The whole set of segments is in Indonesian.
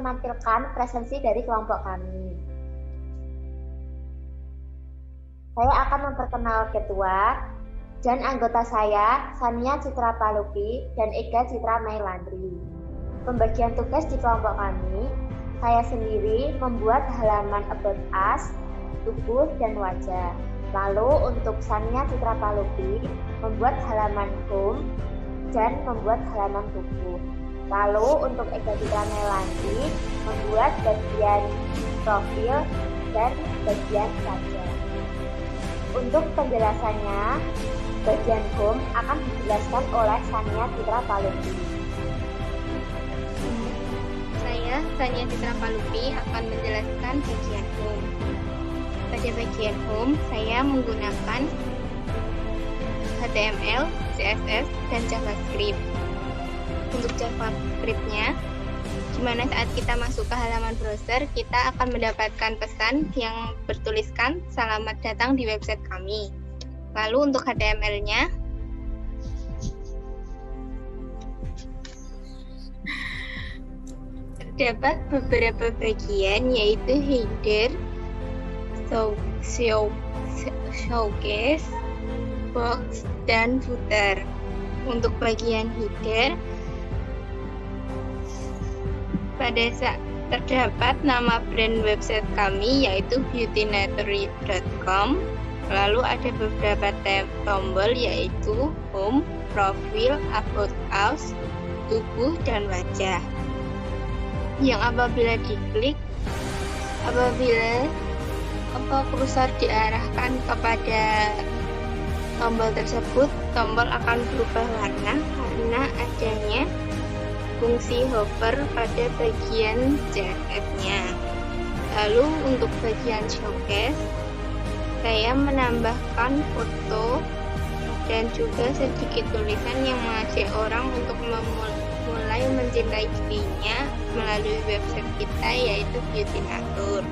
menampilkan presensi dari kelompok kami. Saya akan memperkenalkan ketua dan anggota saya, Sania Citra Palupi dan Ega Citra Mailandri. Pembagian tugas di kelompok kami, saya sendiri membuat halaman About Us, tubuh, dan wajah. Lalu untuk Sania Citra Palupi membuat halaman home dan membuat halaman tubuh. Lalu untuk Ega Citra Mailandri membuat bagian profil dan bagian wajah. Untuk penjelasannya, bagian home akan dijelaskan oleh Sania Citra Palupi. Saya, Sania Citra Palupi, akan menjelaskan bagian home. Pada bagian home, saya menggunakan HTML, CSS, dan JavaScript. Untuk JavaScript-nya, dimana saat kita masuk ke halaman browser, kita akan mendapatkan pesan yang bertuliskan "Selamat datang di website kami". Lalu untuk HTML-nya, terdapat beberapa bagian, yaitu header, showcase, box, dan footer. Untuk bagian header, pada saat terdapat nama brand website kami, yaitu beautynaturally.com. Lalu ada beberapa tombol, yaitu home, profil, about us, tubuh, dan wajah. Yang apabila diklik, apabila kursor diarahkan kepada tombol tersebut, tombol akan berubah warna karena adanya fungsi hover pada bagian CSS-nya. Lalu untuk bagian showcase, saya menambahkan foto dan juga sedikit tulisan yang mengajak orang untuk mulai mencintai dirinya melalui website kita, yaitu Beauty Natur.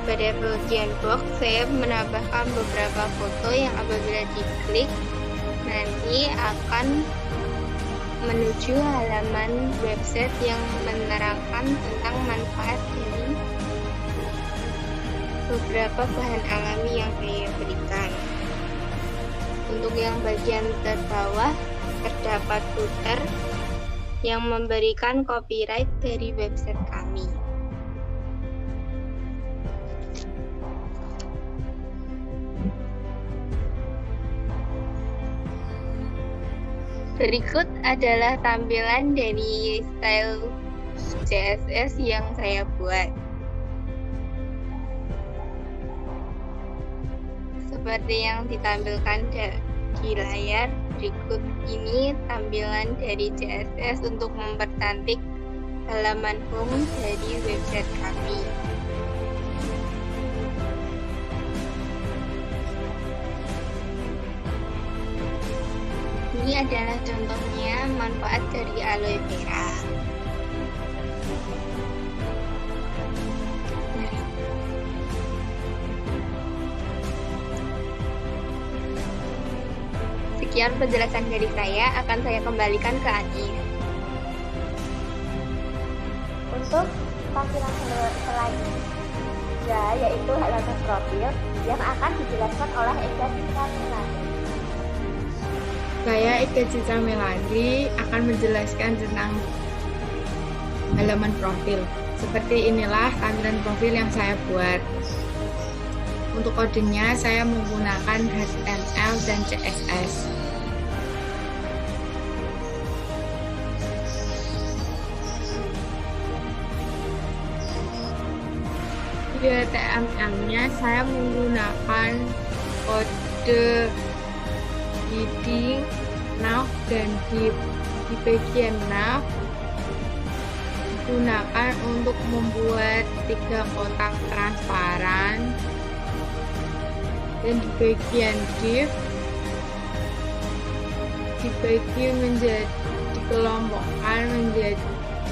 Pada bagian box, saya menambahkan beberapa foto yang apabila diklik nanti akan menuju halaman website yang menerangkan tentang manfaat dari beberapa bahan alami yang saya berikan. Untuk yang bagian terbawah, terdapat footer yang memberikan copyright dari website kami. Berikut adalah tampilan dari style CSS yang saya buat. Seperti yang ditampilkan di layar, berikut ini tampilan dari CSS untuk mempercantik halaman home dari website kami. Ini adalah contohnya manfaat dari aloe vera. Sekian penjelasan dari saya, akan saya kembalikan ke Anis. Untuk tampilan selanjutnya, yaitu halaman profil yang akan dijelaskan oleh Ega Citra Mailandri. Saya Ega Citra Mailandri akan menjelaskan tentang halaman profil. Seperti inilah tampilan profil yang saya buat. Untuk kodenya saya menggunakan HTML dan CSS. Di HTML-nya saya menggunakan kode heading, nav, dan di bagian nav gunakan untuk membuat 3 kotak transparan, dan di bagian div dibagi menjadi dikelompokkan menjadi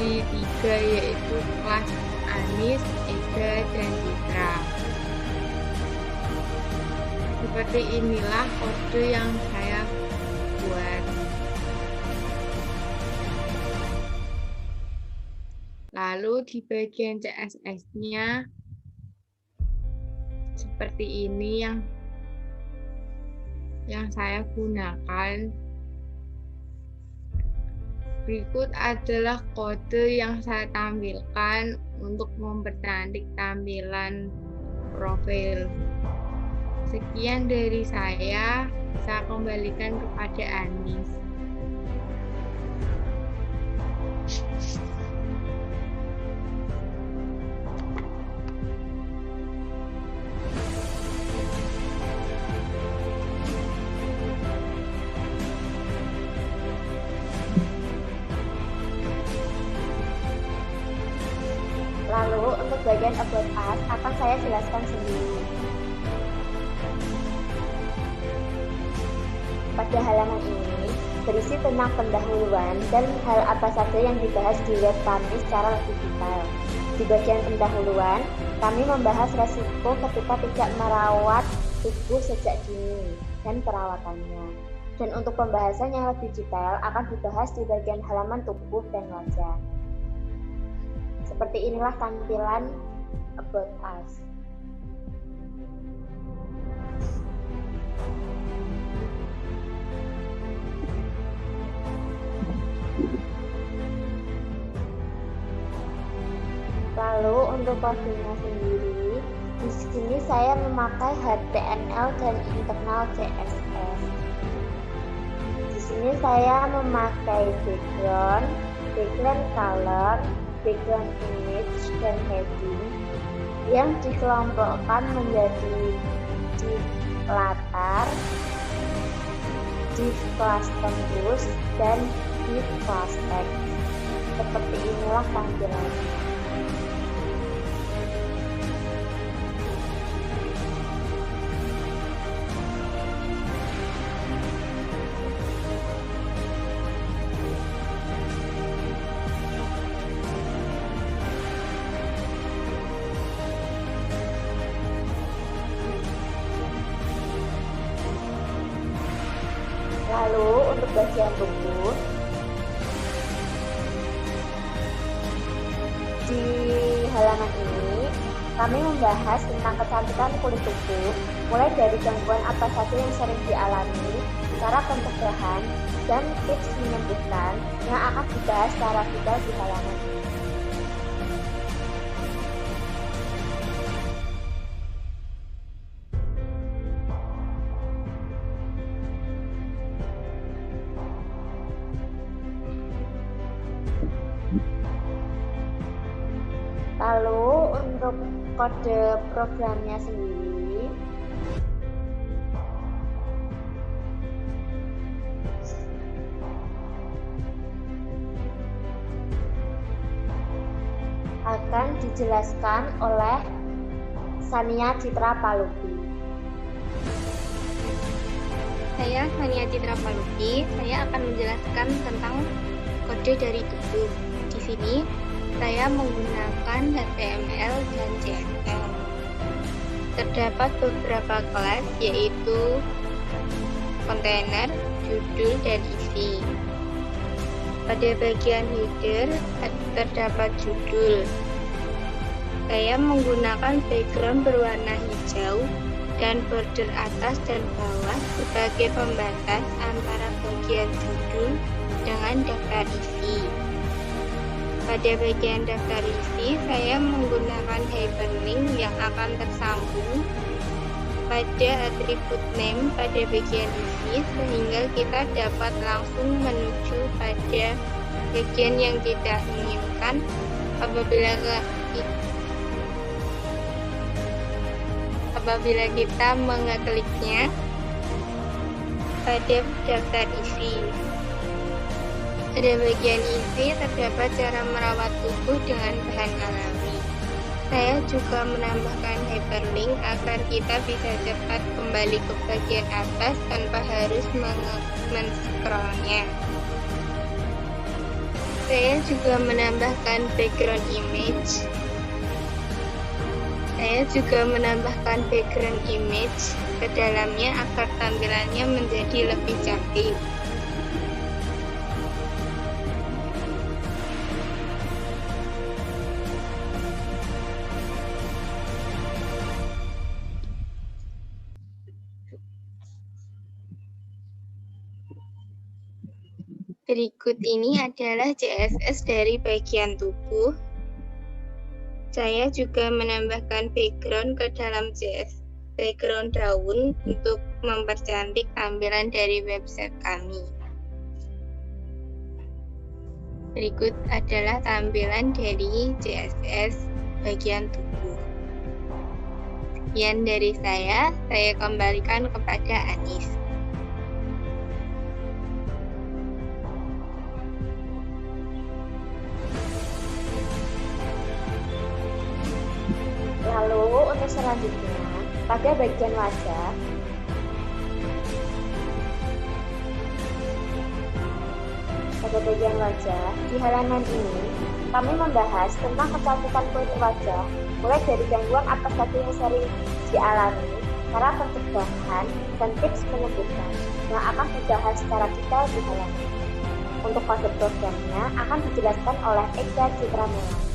3, yaitu kelas Anis, Ega, dan Citra. Seperti inilah kode yang saya buat. di bagian CSS-nya seperti ini yang saya gunakan. Berikut adalah kode yang saya tampilkan untuk mempercantik tampilan profil. Sekian dari saya kembalikan kepada Anis. Lalu untuk bagian About Us akan saya jelaskan sendiri. Pada halaman ini berisi tentang pendahuluan dan hal apa saja yang dibahas di web kami secara lebih detail. Di bagian pendahuluan, kami membahas resiko ketika tidak merawat tubuh sejak dini dan perawatannya. Dan untuk pembahasan yang lebih detail akan dibahas di bagian halaman tubuh dan wajah. Seperti inilah tampilan About Us. Lalu untuk kodenya sendiri, di sini saya memakai HTML dan internal CSS. Di sini saya memakai background color, background image, dan heading yang dikelompokkan menjadi div latar, div class tembus, dan div class text. Seperti inilah tampilannya. Lalu untuk bagian buku, di halaman ini kami membahas tentang kecantikan kulit tubuh, mulai dari gangguan apa saja yang sering dialami, cara pencegahan, dan tips menyembuhkan yang akan dibahas secara detail di halaman ini. Lalu untuk kode programnya sendiri, akan dijelaskan oleh Sania Citra Palupi. Saya Sania Citra Palupi. Saya akan menjelaskan tentang kode dari tubuh. Di sini saya menggunakan HTML dan CSS. Terdapat beberapa kelas, yaitu kontainer, judul, dan isi. Pada bagian header terdapat judul. Saya menggunakan background berwarna hijau dan border atas dan bawah sebagai pembatas antara bagian judul dengan daftar isi. Pada bagian daftar isi, saya menggunakan hyperlink yang akan tersambung pada atribut name pada bagian isi, sehingga kita dapat langsung menuju pada bagian yang kita inginkan apabila kita mengekliknya pada daftar isi. Pada bagian isi terdapat cara merawat tubuh dengan bahan alami. Saya juga menambahkan hyperlink agar kita bisa cepat kembali ke bagian atas tanpa harus men-scrollnya. Saya juga menambahkan background image. Ke dalamnya agar tampilannya menjadi lebih cantik. Berikut ini adalah CSS dari bagian tubuh. Saya juga menambahkan background ke dalam background daun untuk mempercantik tampilan dari website kami. Berikut adalah tampilan dari CSS bagian tubuh. Sekian dari saya kembalikan kepada Anis. Lalu untuk selanjutnya, pada bagian wajah, di halaman ini kami membahas tentang kecantikan kulit wajah, mulai dari gangguan apa saja yang sering dialami, cara pencegahan, dan tips penyembuhan yang akan dibahas secara detail di halaman ini. Untuk kode programnya akan dijelaskan oleh Eka Citra Melani.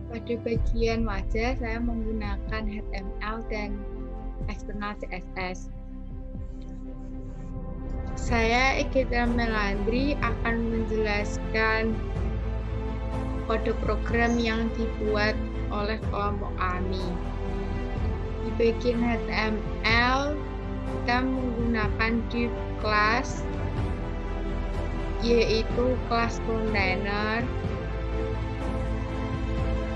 Pada bagian wajah, saya menggunakan HTML dan eksternal CSS. Saya Eka Melandri akan menjelaskan kode program yang dibuat oleh kelompok kami. Di bagian HTML, kita menggunakan div class, yaitu kelas container.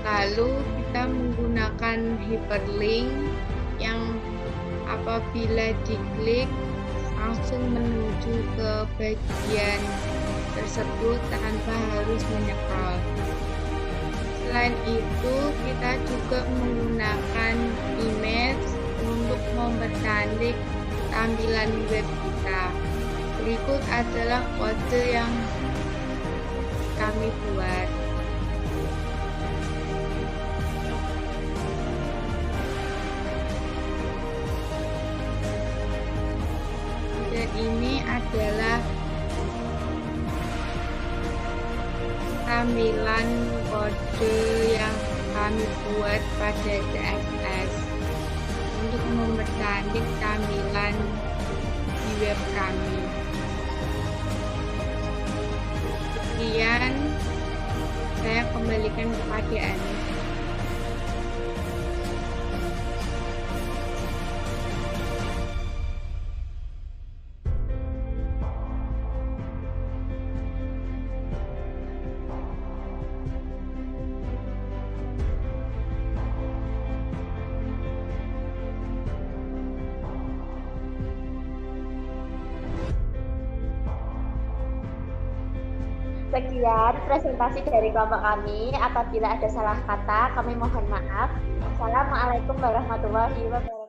Lalu kita menggunakan hyperlink yang apabila diklik langsung menuju ke bagian tersebut tanpa harus menycroll. Selain itu, kita juga menggunakan image untuk mempercantik tampilan web kita. Berikut adalah kode yang kami buat. Dan ini adalah tampilan kode yang kami buat pada CSS untuk mempercantik tampilan di web kami. Sekian, saya kembalikan kepada Anis. Sekian presentasi dari kelompok kami. Apabila ada salah kata, kami mohon maaf. Assalamualaikum warahmatullahi wabarakatuh.